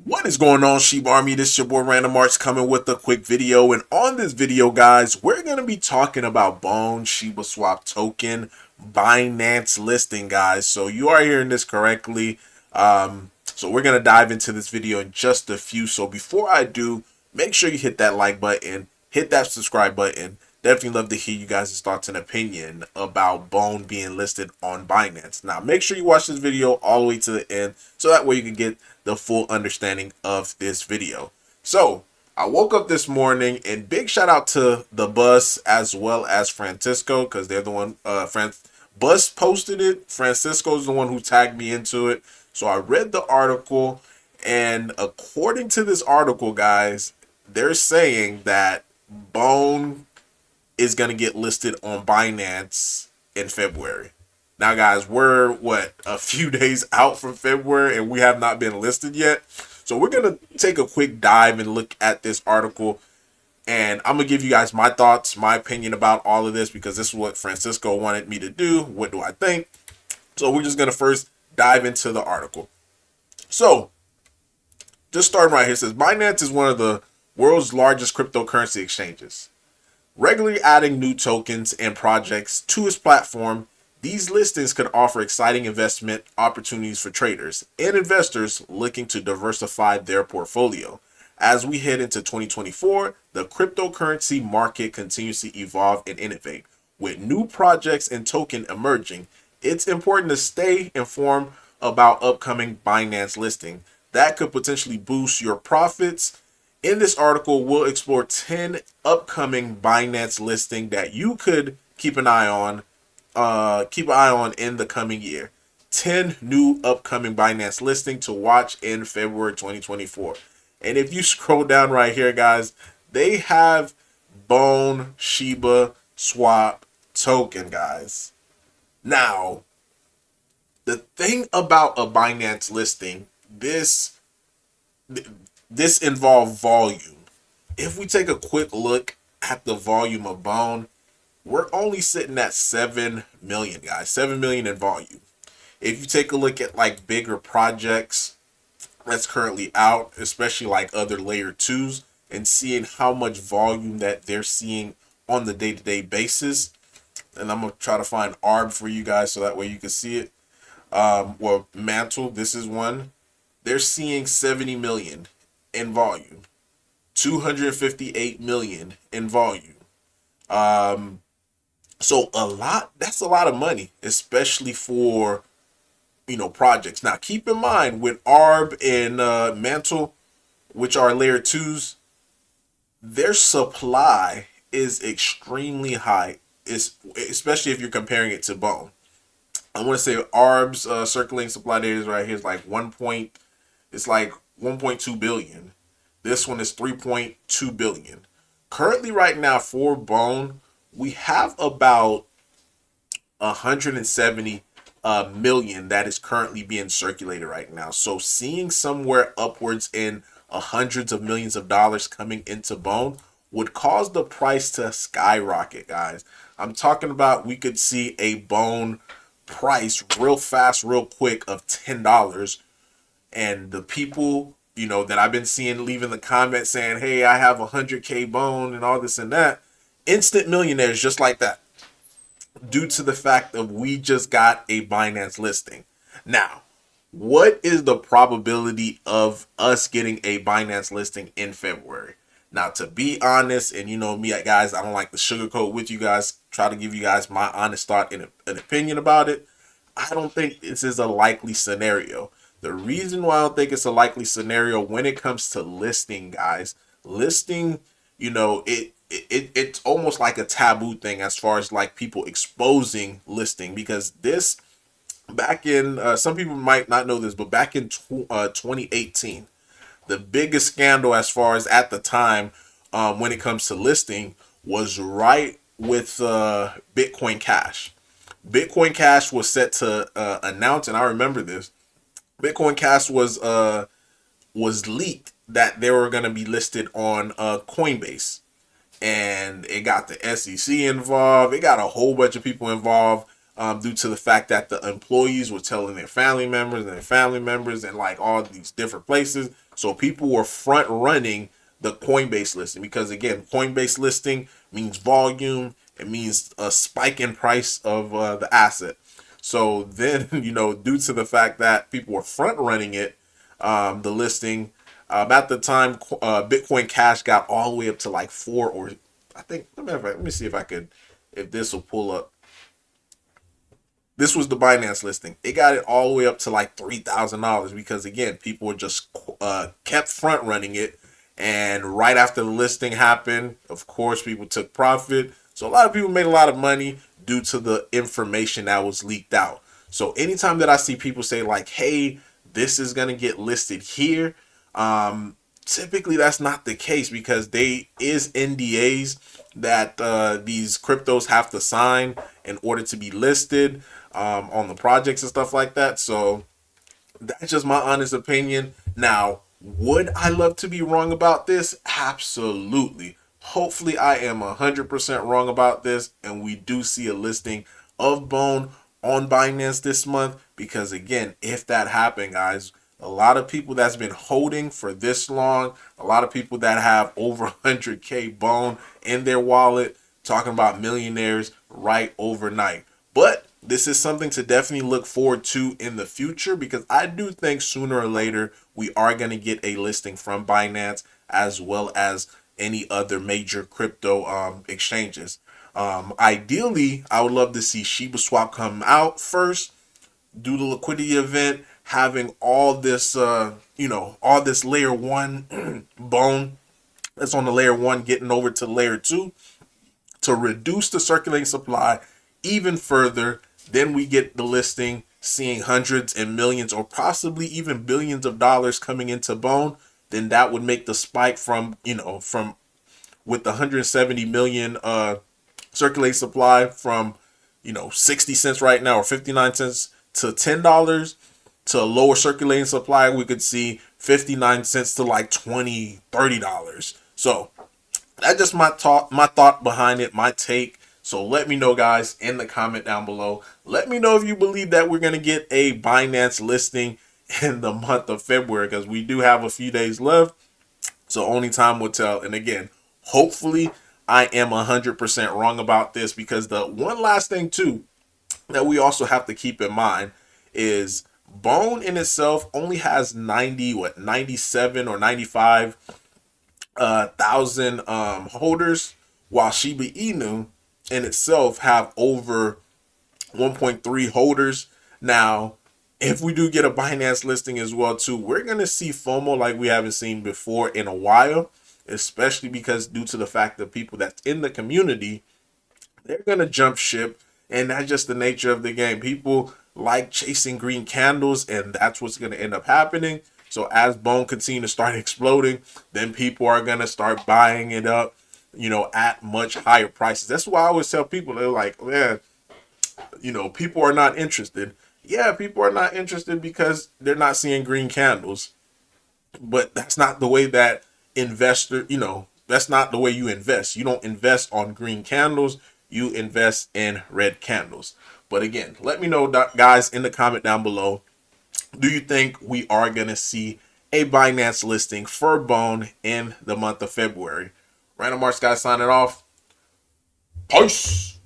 What is going on, Shiba Army? This is your boy Random Arts coming with a quick video. And on this video, guys, we're going to be talking about Bone Shibaswap token Binance listing, guys. So you are hearing this correctly. So we're going to dive into this video in just a few. So before I do, make sure you hit that like button, hit that subscribe button. Definitely love to hear you guys' thoughts and opinion about Bone being listed on Binance. Now, make sure you watch this video all the way to the end so that way you can get the full understanding of this video. So, I woke up this morning and big shout out to the Bus as well as Francisco because they're the one, Bus posted it. Francisco's the one who tagged me into it. So, I read the article, and according to this article, guys, they're saying that Bone is going to get listed on Binance in February. Now, guys, we're, a few days out from February, and we have not been listed yet. So we're going to take a quick dive and look at this article. And I'm going to give you guys my thoughts, my opinion about all of this, because this is what Francisco wanted me to do. What do I think? So we're just going to first dive into the article. So, just starting right here, it says, Binance is one of the world's largest cryptocurrency exchanges. Regularly adding new tokens and projects to its platform, these listings could offer exciting investment opportunities for traders and investors looking to diversify their portfolio. As we head into 2024, the cryptocurrency market continues to evolve and innovate. With new projects and token emerging, it's important to stay informed about upcoming Binance listing that could potentially boost your profits. In this article, we'll explore 10 upcoming Binance listing that you could keep an eye on in the coming year. 10 new upcoming Binance listing to watch in February 2024. And if you scroll down right here, guys, they have Bone Shiba Swap token, guys. Now, the thing about a Binance listing, this involves volume. If we take a quick look at the volume of Bone, we're only sitting at 7 million, guys. 7 million in volume. If you take a look at like bigger projects that's currently out, especially like other layer 2s, and seeing how much volume that they're seeing on the day-to-day basis, and I'm going to try to find ARB for you guys so that way you can see it. Well, Mantle, this is one. They're seeing 70 million in volume, 258 million in volume. So that's a lot of money, especially for, projects. Now, keep in mind with ARB and Mantle, which are layer 2s, their supply is extremely high, especially if you're comparing it to Bone. I want to say ARB's circulating supply data is right here is like 1.2 billion. This one is 3.2 billion. Currently right now for Bone, we have about 170 million that is currently being circulated right now. So seeing somewhere upwards in hundreds of millions of dollars coming into Bone would cause the price to skyrocket, guys. I'm talking about we could see a Bone price real fast, real quick of $10. And the people, that I've been seeing leaving the comments saying, hey, I have 100K Bone and all this and that, instant millionaires just like that, due to the fact that we just got a Binance listing. Now, what is the probability of us getting a Binance listing in February? Now, to be honest, and me, guys, I don't like to sugarcoat with you guys, try to give you guys my honest thought and an opinion about it. I don't think this is a likely scenario. The reason why I don't think it's a likely scenario when it comes to listing, guys, listing, it's almost like a taboo thing as far as like people exposing listing, because this back in, some people might not know this, but back in 2018, the biggest scandal as far as at the time when it comes to listing was right with Bitcoin Cash. Bitcoin Cash was set to announce, and I remember this. Bitcoin Cash was leaked that they were going to be listed on Coinbase, and it got the SEC involved. It got a whole bunch of people involved. due to the fact that the employees were telling their family members and their family members and like all these different places. So people were front running the Coinbase listing because again, Coinbase listing means volume. It means a spike in price of the asset. So then, due to the fact that people were front running it, the listing, at the time, Bitcoin Cash got all the way up to like four or I think, let me see if I could, if this will pull up. This was the Binance listing. It got it all the way up to like $3,000 because again, people were just kept front running it. And right after the listing happened, of course, people took profit. So a lot of people made a lot of money due to the information that was leaked out. So anytime that I see people say like, hey, this is going to get listed here, typically that's not the case because they is NDAs that these cryptos have to sign in order to be listed on the projects and stuff like that. So that's just my honest opinion. Now, would I love to be wrong about this? Absolutely. Hopefully I am 100% wrong about this and we do see a listing of Bone on Binance this month because again, if that happened, guys, a lot of people that's been holding for this long, a lot of people that have over 100K Bone in their wallet, talking about millionaires right overnight. But this is something to definitely look forward to in the future because I do think sooner or later we are going to get a listing from Binance as well as any other major crypto exchanges. Ideally, I would love to see Shibaswap come out first, do the liquidity event, having all this, all this layer one Bone that's on the layer one getting over to layer two to reduce the circulating supply even further. Then we get the listing, seeing hundreds and millions or possibly even billions of dollars coming into Bone. Then that would make the spike from, from with the 170 million circulating supply from, 60 cents right now or 59 cents to $10 to a lower circulating supply. We could see 59 cents to like $20, $30. So that's just my thought behind it, my take. So let me know, guys, in the comment down below. Let me know if you believe that we're going to get a Binance listing in the month of February because we do have a few days left. So only time will tell. And again, hopefully I am 100% wrong about this because the one last thing too that we also have to keep in mind is Bone in itself only has 97 or 95 thousand holders, while Shiba Inu in itself have over 1.3 holders. Now, if we do get a Binance listing as well too, we're gonna see FOMO like we haven't seen before in a while, especially because due to the fact that people that's in the community, they're gonna jump ship, and that's just the nature of the game. People like chasing green candles, and that's what's gonna end up happening. So as Bone continue to start exploding, then people are gonna start buying it up, at much higher prices. That's why I always tell people, they're like, man, people are not interested. Yeah, people are not interested because they're not seeing green candles. But that's not the way that that's not the way you invest. You don't invest on green candles. You invest in red candles. But again, let me know, guys, in the comment down below. Do you think we are going to see a Binance listing for Bone in the month of February? Random Marks, guys, signing off. Peace.